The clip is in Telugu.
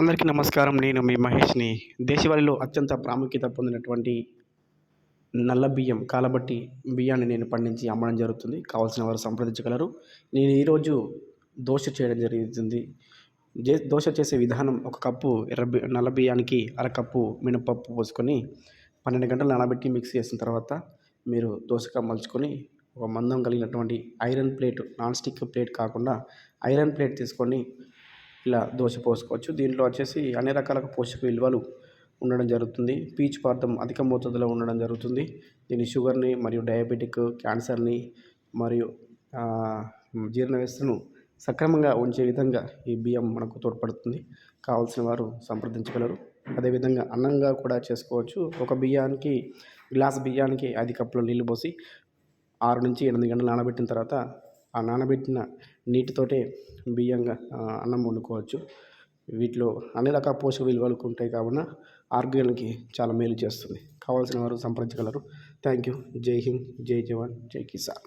అందరికీ నమస్కారం. నేను మీ మహేష్‌ని. దేశవాళీలో అత్యంత ప్రాముఖ్యత పొందినటువంటి నల్ల బియ్యం, కాలబట్టి బియ్యాన్ని నేను పండించి అమ్మడం జరుగుతుంది. కావాల్సిన వారు సంప్రదించగలరు. నేను ఈరోజు దోస చేయడం జరుగుతుంది. దోస చేసే విధానం: ఒక కప్పు నల్ల బియ్యానికి అరకప్పు మినపప్పు పోసుకొని 12 గంటలు నానబెట్టి మిక్స్ చేసిన తర్వాత మీరు దోసగా మలుచుకొని ఒక మందం కలిగినటువంటి iron plate, non stick plate కాకుండా ఐరన్ ప్లేట్ తీసుకొని ఇలా దోస పోసుకోవచ్చు. దీంట్లో వచ్చేసి అన్ని రకాల పోషక విలువలు ఉండడం జరుగుతుంది. పీచు పదార్థం అధిక మోతాదులో ఉండడం జరుగుతుంది. దీని షుగర్ని మరియు డయాబెటిక్, క్యాన్సర్ని మరియు జీర్ణ వ్యవస్థను సక్రమంగా ఉంచే విధంగా ఈ బియ్యం మనకు తోడ్పడుతుంది. కావాల్సిన వారు సంప్రదించగలరు. అదేవిధంగా అన్నంగా కూడా చేసుకోవచ్చు. ఒక గ్లాస్ బియ్యానికి 5 కప్పుల నీళ్లు పోసి 6-8 గంటలు నానబెట్టిన తర్వాత ఆ నానబెట్టిన నీటితోటే బియ్యంగా అన్నం వండుకోవచ్చు. వీటిలో అన్ని రకాల పోషక విలువలు ఉంటాయి కావున ఆరోగ్యానికి చాలా మేలు చేస్తుంది. కావాల్సిన వారు సంప్రదించగలరు. Thank you. జై హింద్, జై జవాన్, జై కిసాన్.